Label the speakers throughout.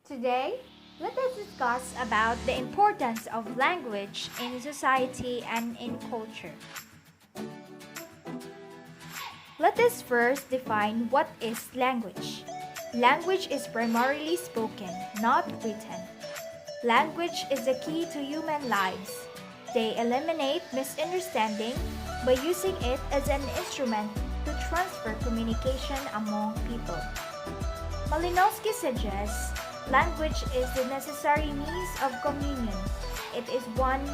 Speaker 1: Today, let us discuss about the importance of language in society and in culture. Let us first define what is language. Language is primarily spoken, not written. Language is the key to human lives. They eliminate misunderstanding by using it as an instrument to transfer communication among people. Malinowski suggests language is the necessary means of communion. It is one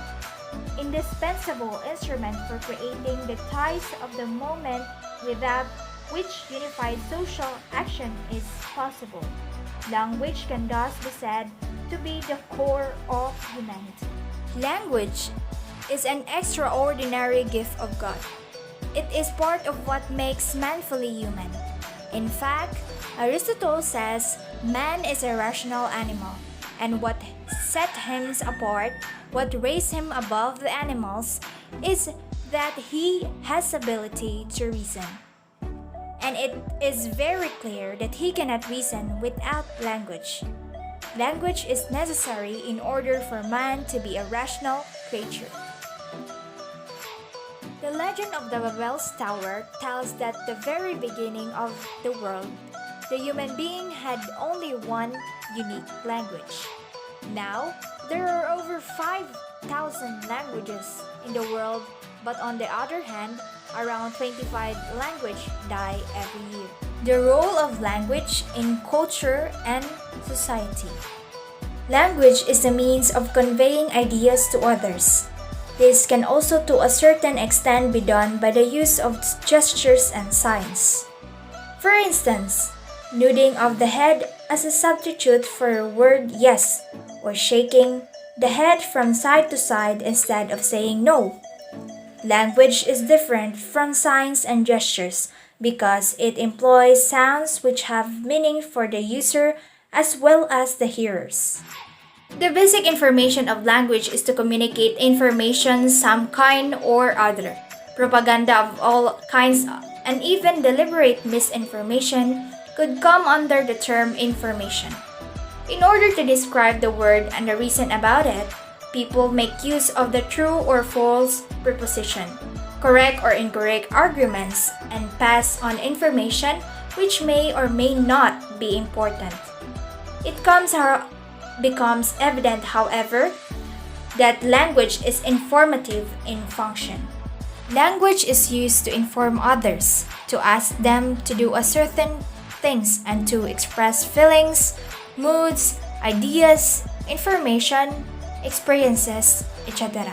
Speaker 1: indispensable instrument for creating the ties of the moment without which unified social action is possible. Language can thus be said to be the core of humanity. Language is an extraordinary gift of God. It is part of what makes man fully human. In fact, Aristotle says man is a rational animal, and what set him apart, what raised him above the animals, is that he has ability to reason. And it is very clear that he cannot reason without language. Language is necessary in order for man to be a rational creature. The legend of the Babel's Tower tells that the very beginning of the world, the human being had only one unique language. Now, there are over 5,000 languages in the world, but on the other hand, around 25 languages die every year. The role of language in culture and society. Language is a means of conveying ideas to others. This can also to a certain extent be done by the use of gestures and signs. For instance, nodding of the head as a substitute for a word yes, or shaking the head from side to side instead of saying no. Language is different from signs and gestures because it employs sounds which have meaning for the user as well as the hearers. The basic information of language is to communicate information some kind or other. Propaganda of all kinds and even deliberate misinformation could come under the term information. In order to describe the word and the reason about it, people make use of the true or false preposition, correct or incorrect arguments, and pass on information which may or may not be important. It becomes evident, however, that language is informative in function. Language is used to inform others, to ask them to do a certain things and to express feelings, moods, ideas, information, experiences, etc.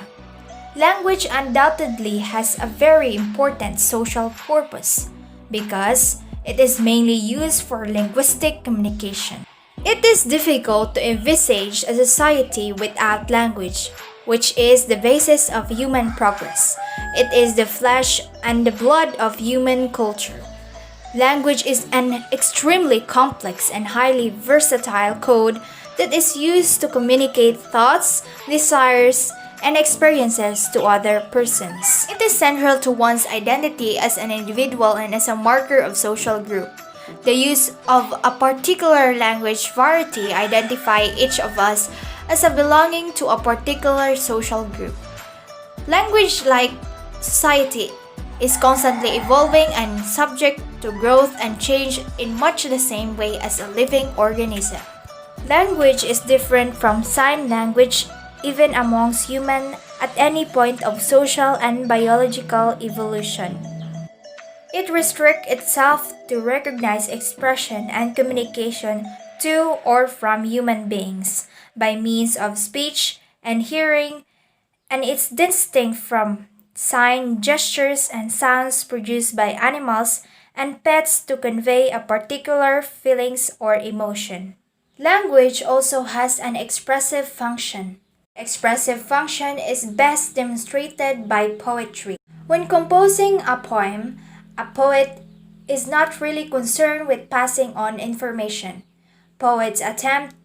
Speaker 1: Language undoubtedly has a very important social purpose because it is mainly used for linguistic communication. It is difficult to envisage a society without language, which is the basis of human progress. It is the flesh and the blood of human culture. Language is an extremely complex and highly versatile code that is used to communicate thoughts, desires, and experiences to other persons. It is central to one's identity as an individual and as a marker of social group. The use of a particular language variety identify each of us as a belonging to a particular social group. Language, like society, is constantly evolving and subject to growth and change in much the same way as a living organism. Language is different from sign language even amongst humans at any point of social and biological evolution. It restricts itself to recognize expression and communication to or from human beings by means of speech and hearing, and it's distinct from sign, gestures, and sounds produced by animals and pets to convey a particular feelings or emotion. Language also has an expressive function. Expressive function is best demonstrated by poetry. When composing a poet is not really concerned with passing on information. Poets attempt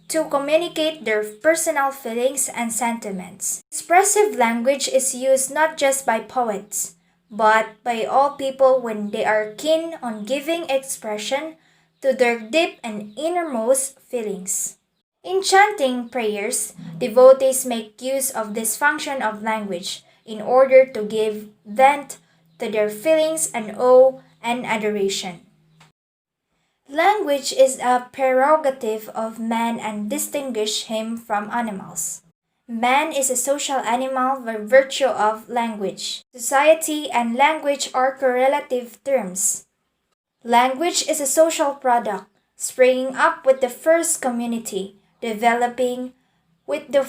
Speaker 1: to communicate their personal feelings and sentiments. Expressive language is used not just by poets, but by all people when they are keen on giving expression to their deep and innermost feelings. In chanting prayers, devotees make use of this function of language in order to give vent to their feelings and awe and adoration. Language is a prerogative of man and distinguish him from animals. Man is a social animal by virtue of language. Society and language are correlative terms. Language is a social product, springing up with the first community, developing with the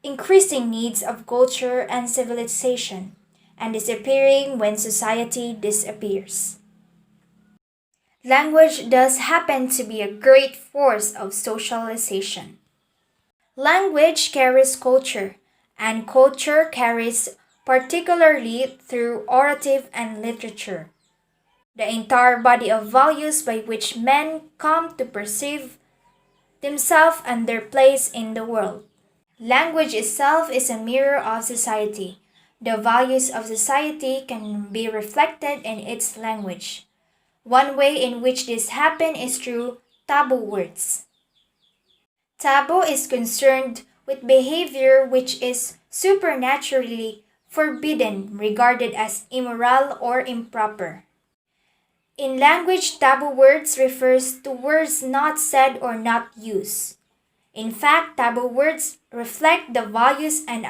Speaker 1: increasing needs of culture and civilization, and disappearing when society disappears. Language does happen to be a great force of socialization. Language carries culture, and culture carries particularly through orative and literature, the entire body of values by which men come to perceive themselves and their place in the world. Language itself is a mirror of society. The values of society can be reflected in its language. One way in which this happens is through taboo words. Taboo is concerned with behavior which is supernaturally forbidden, regarded as immoral or improper. In language, taboo words refers to words not said or not used. In fact, taboo words reflect the values and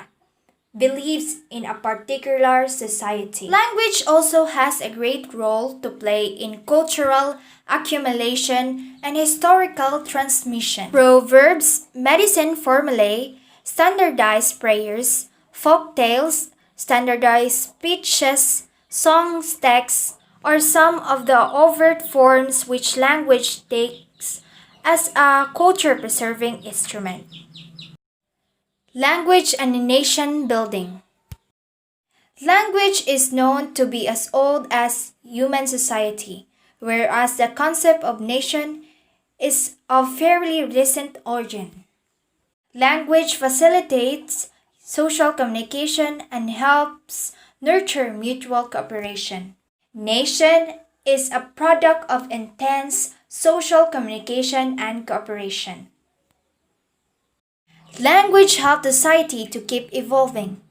Speaker 1: beliefs in a particular society. Language also has a great role to play in cultural accumulation and historical transmission. Proverbs, medicine formulae, standardized prayers, folk tales, standardized speeches, songs, texts, are some of the overt forms which language takes as a culture preserving instrument. Language and nation building. Language is known to be as old as human society, whereas the concept of nation is of fairly recent origin. Language facilitates social communication and helps nurture mutual cooperation. Nation is a product of intense social communication and cooperation. Language helped society to keep evolving.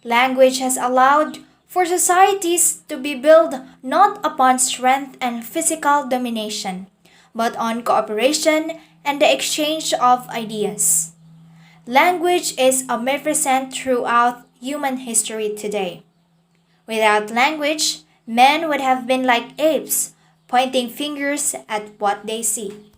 Speaker 1: Language has allowed for societies to be built not upon strength and physical domination, but on cooperation and the exchange of ideas. Language is omnipresent throughout human history today. Without language, men would have been like apes, pointing fingers at what they see.